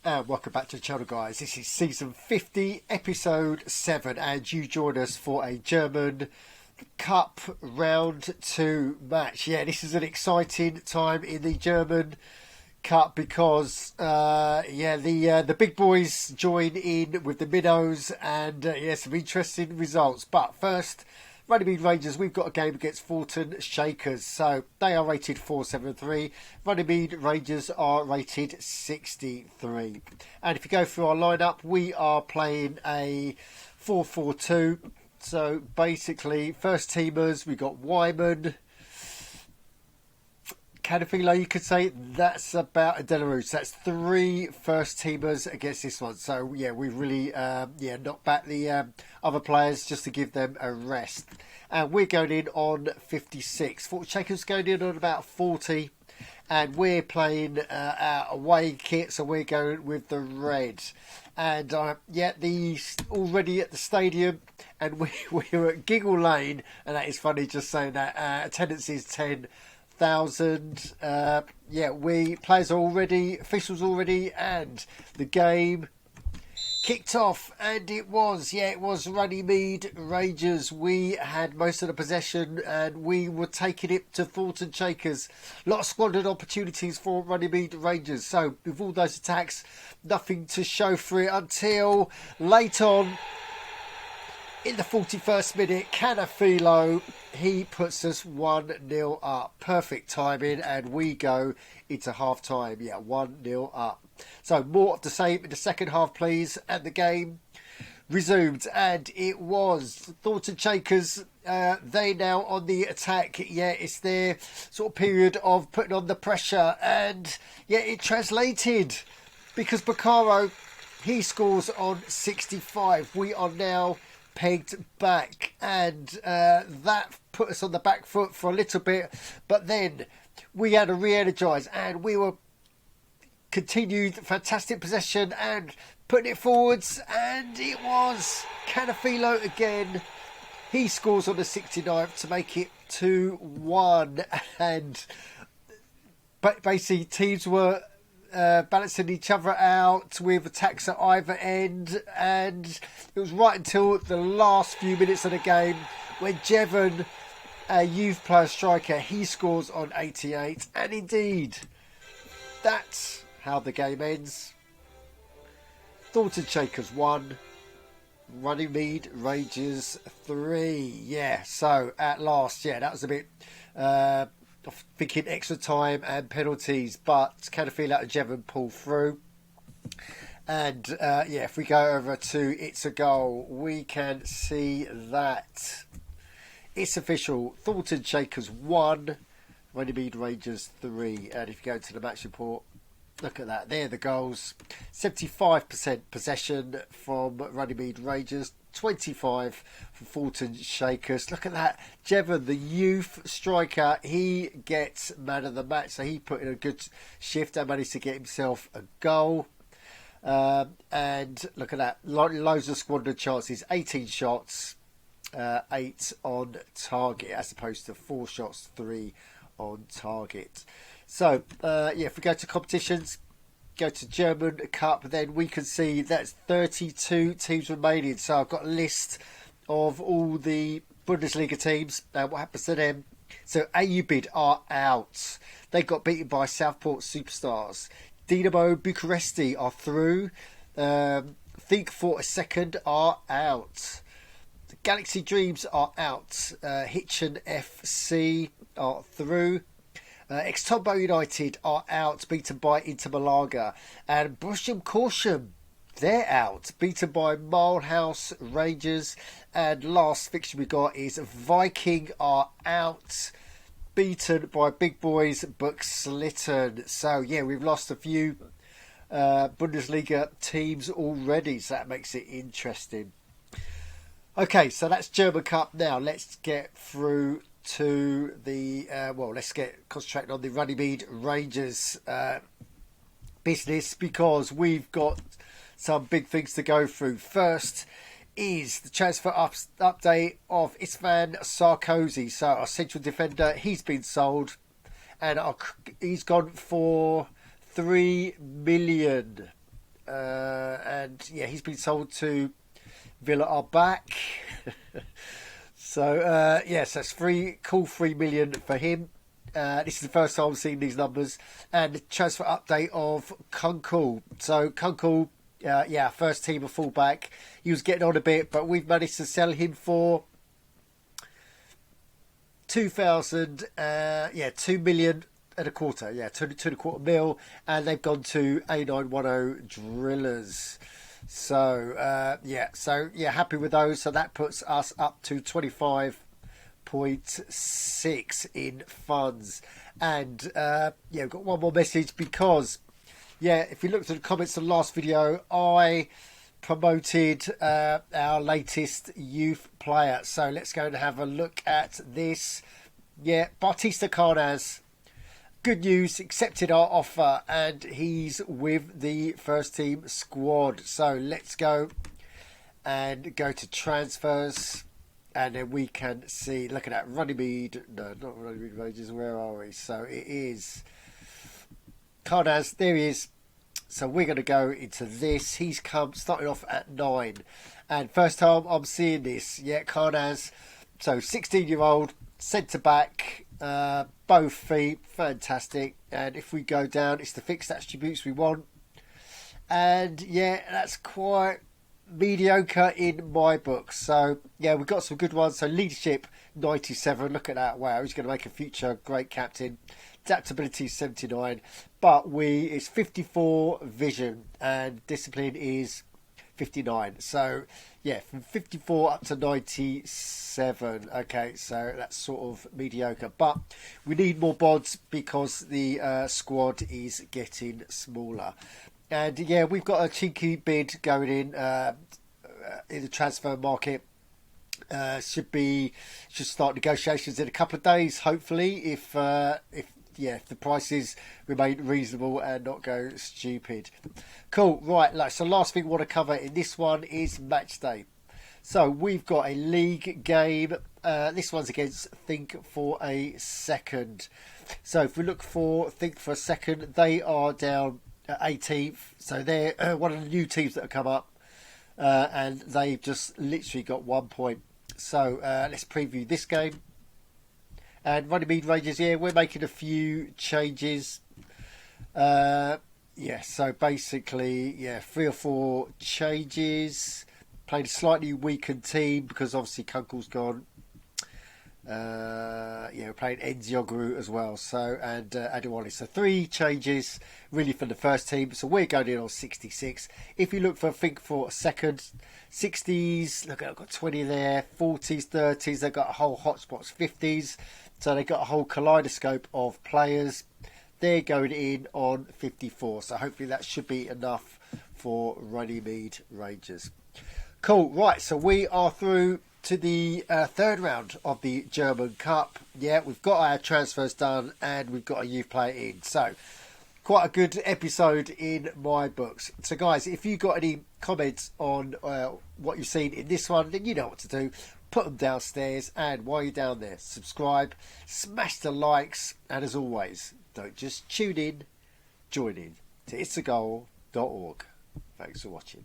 And welcome back to the channel, guys. This is season 50, episode 7, and you join us for a German Cup round 2 match. Yeah, this is an exciting time in the German Cup because the big boys join in with the minnows, and some interesting results. But first, Runnymede Rangers, we've got a game against Fulton Shakers. So they are rated 473. Runnymede Rangers are rated 63. And if you go through our lineup, we are playing a 4-4-2. So basically, first teamers, we've got Wyman, Canafilo, you could say. That's about a Delarue. So that's 3 first teamers against this one. So yeah, we've really knocked back the other players just to give them a rest. And we're going in on 56. Fulton Shakers going in on about 40. And we're playing our away kit, so we're going with the red. And already at the stadium, and we're at Giggle Lane, and that is funny just saying that. Attendance is 10,000. Players are already, officials already, and the game kicked off, and it was Runnymede Rangers. We had most of the possession, and we were taking it to Fulton Shakers. A lot of squandered opportunities for Runnymede Rangers. So with all those attacks, nothing to show for it until late on. In the 41st minute, Canafilo, he puts us 1-0 up. Perfect timing, and we go into half-time. 1-0 up. So more of the same in the second half, please. And the game resumed, and it was Fulton Shakers. They now on the attack. It's their sort of period of putting on the pressure, and it translated because Bacaro, he scores on 65. We are now pegged back, and that put us on the back foot for a little bit, but then we had to re-energise, and we were continued fantastic possession and putting it forwards, and it was Canafilo again. He scores on the 69th to make it 2-1, and basically teams were balancing each other out with attacks at either end, and it was right until the last few minutes of the game when Jevon, a youth player striker, he scores on 88, and indeed that's how the game ends. Fulton Shakers 1, Runnymede Rangers 3. So at last, that was a bit thinking extra time and penalties, but Canafilo and Jevon pull through. And if we go over to It's a Goal, we can see that it's official. Fulton Shakers 1, Runnymede Rangers 3. And if you go to the match report, look at that. There are the goals. 75% possession from Runnymede Rangers, 25 for Fulton Shakers. Look at that. Jevon, the youth striker, he gets man of the match. So he put in a good shift and managed to get himself a goal. And look at that. Loads of squandered chances. 18 shots, 8 on target, as opposed to 4 shots, 3 on target. So, if we go to competitions, go to German Cup, then we can see that's 32 teams remaining. So I've got a list of all the Bundesliga teams and what happens to them. So AUBID are out. They got beaten by Southport Superstars. Dinamo Bucharesti are through. Think for a Second are out. The Galaxy Dreams are out. Hitchin FC are through. Ex-Tombo United are out, beaten by Inter Malaga. And Bochum Corsham, they're out, beaten by Milehouse Rangers. And last fixture we got is Viking are out, beaten by big boys Buxlitten. So we've lost a few Bundesliga teams already, so that makes it interesting. Okay, so that's German Cup. Now let's get through to the let's get concentrated on the Runnymede Rangers business, because we've got some big things to go through. First is the transfer update of Istvan Sarkozy. So our central defender, he's been sold, and he's gone for 3 million. And yeah, he's been sold to Villa are back. So yes, that's 3 million for him. This is the first time I'm seeing these numbers. And the transfer update of Kunkel. So Kunkel, yeah, first team of fullback. He was getting on a bit, but we've managed to sell him for 2 million and a quarter. Yeah, 2.25 mil, and they've gone to A910 Drillers. So yeah, happy with those. So that puts us up to 25.6 in funds. And yeah, we've got one more message because yeah, if you looked at the comments of the last video, I promoted our latest youth player. So let's go and have a look at this. Yeah, Bautista Carnaz. Good news, accepted our offer and he's with the first team squad. So let's go and go to transfers and then we can see, look at that, Runnymede, no, not Runnymede Rangers, where are we? So it is Carnaz, there he is. So we're going to go into this. He's starting off at 9 and first time I'm seeing this. Yeah, Carnaz, so 16-year-old, centre back, both feet, fantastic. And if we go down, it's the fixed attributes we want. And yeah, that's quite mediocre in my book. So yeah, we've got some good ones. So leadership 97, look at that. Wow, he's going to make a future great captain. Adaptability 79, but it's 54 vision and discipline is 59. So yeah, from 54 up to 97. Okay, so that's sort of mediocre, but we need more bods because the squad is getting smaller. And yeah, we've got a cheeky bid going in the transfer market. Should start negotiations in a couple of days, hopefully, if the prices remain reasonable and not go stupid. Cool, right, so last thing we want to cover in this one is match day. So we've got a league game. This one's against Think for a Second. So if we look for Think for a Second, they are down 18th. So they're one of the new teams that have come up. And they've just literally got 1 point. So let's preview this game. And Runnymede Rangers, yeah, we're making a few changes. Yeah, so basically, yeah, 3 or 4 changes. Played a slightly weakened team because obviously Kunkel's gone. Yeah, we're playing Nzioglu as well. So, and Adewale. So 3 changes really for the first team. So we're going in on 66. If you look for Think for a Second, 60s, look, I've got 20 there, 40s, 30s, they've got a whole hotspots, 50s. So they've got a whole kaleidoscope of players. They're going in on 54. So hopefully that should be enough for Runnymede Rangers. Cool. Right. So we are through to the third round of the German Cup. Yeah, we've got our transfers done and we've got a youth player in. So quite a good episode in my books. So guys, if you got any comments on what you've seen in this one, then you know what to do. Put them downstairs, and while you're down there, subscribe, smash the likes, and as always, don't just tune in, join in to itsthegoal.org. Thanks for watching.